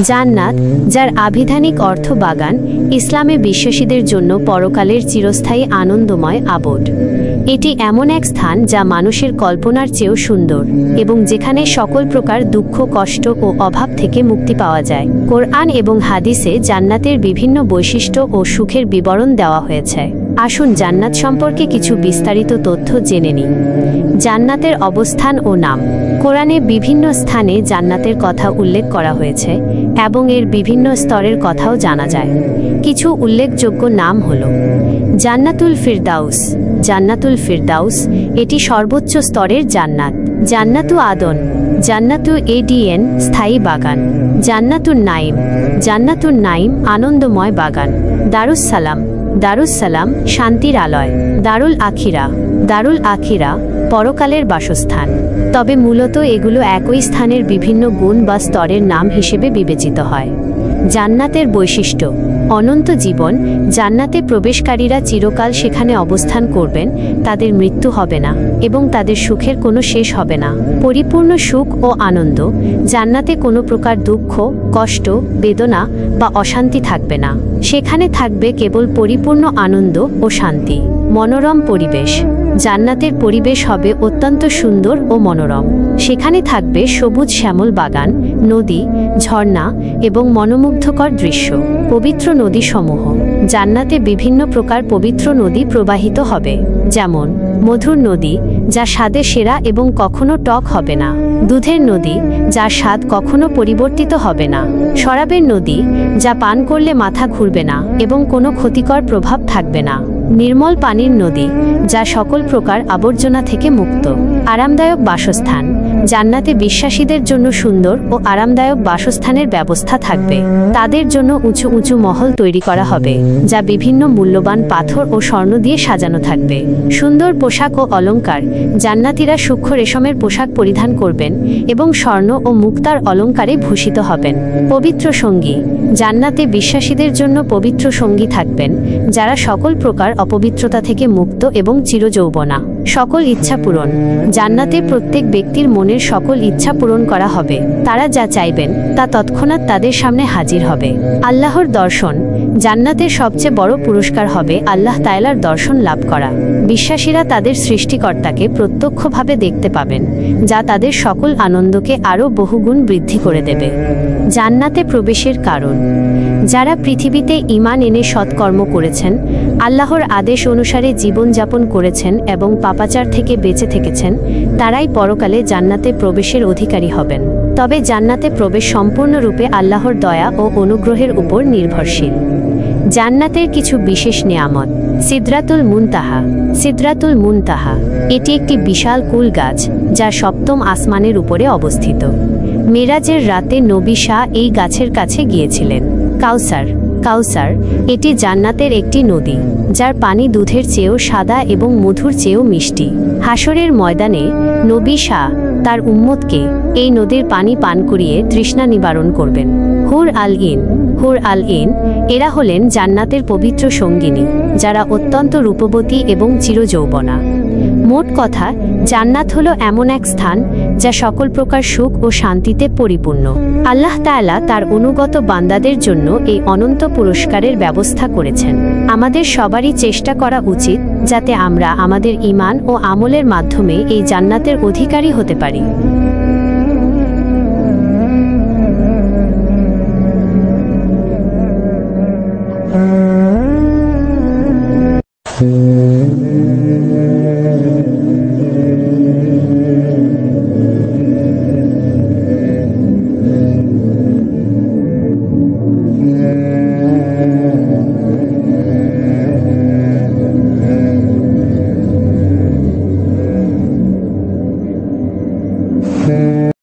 জান্নাত, যার আবিধানিক অর্থ বাগান, ইসলামে বিশ্বাসীদের জন্য পরকালের চিরস্থায়ী আনন্দময় আবড। এটি এমন এক স্থান যা মানুষের কল্পনার চেয়েও সুন্দর এবং যেখানে সকল প্রকার দুঃখ, কষ্ট ও অভাব থেকে মুক্তি পাওয়া যায়। কোরআন এবং হাদিসে জান্নাতের বিভিন্ন বৈশিষ্ট্য ও সুখের বিবরণ দেওয়া হয়েছে। আসুন জান্নাত সম্পর্কে কিছু বিস্তারিত তথ্য জেনে নিই। জান্নাতের অবস্থান ও নাম। কোরআনে বিভিন্ন স্থানে জান্নাতের কথা উল্লেখ করা হয়েছে এবং এর বিভিন্ন স্তরের কথাও জানা যায়। কিছু উল্লেখযোগ্য নাম হল জান্নাতুল ফিরদাউস। জান্নাতুল ফিরদাউস এটি সর্বোচ্চ স্তরের জান্নাত। জান্নাতু আদন, জান্নাতু এডিএন স্থায়ী বাগান। জান্নাতুন নাইম, জান্নাতুন নাইম আনন্দময় বাগান। দারুস সালাম, দারুস সালাম শান্তির আলয়। দারুল আখিরা, দারুল আখিরা পরকালের বাসস্থান। তবে মূলত এগুলো একই স্থানের বিভিন্ন গুণ বা স্তরের নাম হিসেবে বিবেচিত হয়। জান্নাতের বৈশিষ্ট্য। অনন্ত জীবন। জান্নাতে প্রবেশকারীরা চিরকাল সেখানে অবস্থান করবেন, তাদের মৃত্যু হবে না এবং তাদের সুখের কোনো শেষ হবে না। পরিপূর্ণ সুখ ও আনন্দ। জান্নাতে কোনো প্রকার দুঃখ, কষ্ট, বেদনা বা অশান্তি থাকবে না। সেখানে থাকবে কেবল পরিপূর্ণ আনন্দ ও শান্তি। মনোরম পরিবেশ। জান্নাতের পরিবেশ হবে অত্যন্ত সুন্দর ও মনোরম। সেখানে থাকবে সবুজ শ্যামল বাগান, নদী, ঝর্ণা এবং মনোমুগ্ধকর দৃশ্য। পবিত্র নদীসমূহ। জান্নাতে বিভিন্ন প্রকার পবিত্র নদী প্রবাহিত হবে, যেমন মধুর নদী, যা স্বাদে সেরা এবং কখনো টক হবে না। দুধের নদী, যার স্বাদ কখনো পরিবর্তিত হবে না। শরাবের নদী, যা পান করলে মাথা ঘুরবে না এবং কোনো ক্ষতিকর প্রভাব থাকবে না। নির্মল পানির নদী, যা সকল প্রকার আবর্জনা থেকে মুক্ত। আরামদায়ক বাসস্থান। জান্নাতে বিশ্বাসীদের জন্য সুন্দর ও আরামদায়ক বাসস্থানের ব্যবস্থা থাকবে। তাদের জন্য উঁচু উঁচু মহল তৈরি করা হবে, যা বিভিন্ন মূল্যবান পাথর ও স্বর্ণ দিয়ে সাজানো থাকবে। সুন্দর পোশাক ও অলংকার। জান্নাতীরা সূক্ষ্ম রেশমের পোশাক পরিধান করবেন এবং স্বর্ণ ও মুক্তার অলংকারে ভূষিত হবেন। পবিত্র সঙ্গী। জান্নাতে বিশ্বাসীদের জন্য পবিত্র সঙ্গী থাকবেন, যারা সকল প্রকার অপবিত্রতা থেকে মুক্ত এবং চিরযৌবনা। সকল ইচ্ছা পূরণ। জান্নাতে প্রত্যেক ব্যক্তির মনের সকল ইচ্ছা পূরণ করা হবে। তারা যা চাইবেন তা তৎক্ষণাৎ তাদের সামনে হাজির হবে। আল্লাহর দর্শন। জান্নাতের সবচেয়ে বড় পুরস্কার হবে আল্লাহ তাআলার দর্শন লাভ করা। বিশ্বাসীরা তাদের সৃষ্টিকর্তাকে প্রত্যক্ষভাবে দেখতে পাবেন, যা তাদের সকল আনন্দকে আরও বহুগুণ বৃদ্ধি করে দেবে। জান্নাতে প্রবেশের কারণ। যারা পৃথিবীতে ঈমান এনে সৎকর্ম করেছেন, আল্লাহর আদেশ অনুসারে জীবনযাপন করেছেন এবং পাপাচার থেকে বেঁচে থেকেছেন, তারাই পরকালে জান্নাতে প্রবেশের অধিকারী হবেন। তবে জান্নাতে প্রবেশ সম্পূর্ণরূপে আল্লাহর দয়া ও অনুগ্রহের উপর নির্ভরশীল। জান্নাতের কিছু বিশেষ নেয়ামত। সিদরাতুল মুনতাহা। সিদরাতুল মুনতাহা এটি একটি বিশাল কুল গাছ, যা সপ্তম আসমানের উপরে অবস্থিত। মেরাজের রাতে নবী শাহ এই গাছের কাছে গিয়েছিলেন। কাউসার। কাউসার এটি জান্নাতের একটি নদী, যার পানি দুধের চেয়েও সাদা এবং মধুর চেয়েও মিষ্টি। হাসরের ময়দানে নবী শাহ তার উম্মতকে এই নদীর পানি পান করিয়ে তৃষ্ণা নিবারণ করবেন। হুর আল ইন। হুর আল ইন এরা হলেন জান্নাতের পবিত্র সঙ্গিনী, যারা অত্যন্ত রূপবতী এবং চিরযৌবনা। মোট কথা, জান্নাত হলো এমন এক স্থান যা সকল প্রকার সুখ ও শান্তিতে পরিপূর্ণ। আল্লাহ তাআলা তার অনুগত বান্দাদের জন্য এই অনন্ত পুরস্কারের ব্যবস্থা করেছেন। আমাদের সবারই চেষ্টা করা উচিত যাতে আমরা আমাদের ঈমান ও আমলের মাধ্যমে এই জান্নাতের অধিকারী হতে পারি।